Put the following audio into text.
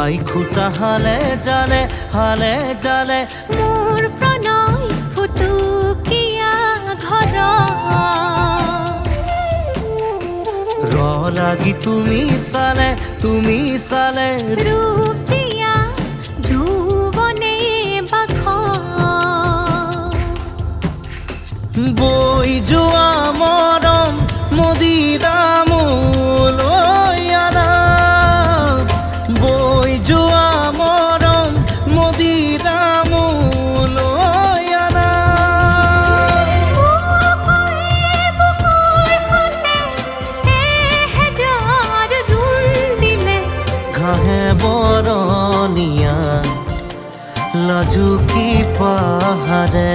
I খুটা হালে জালে মোৰ প্ৰণয় ফুটুকীয়া ঘৰ ৰ লাগি তুমি চালে ৰূপ জিয়া যৌৱনে বাখ বৈ যোৱা মৰম মদিৰা মোলৈ আনা বৈ যোৱা মৰম মদিৰা মোলৈ আনা ঘাঁহে বৰণীয়া লাজুকী পাহাৰে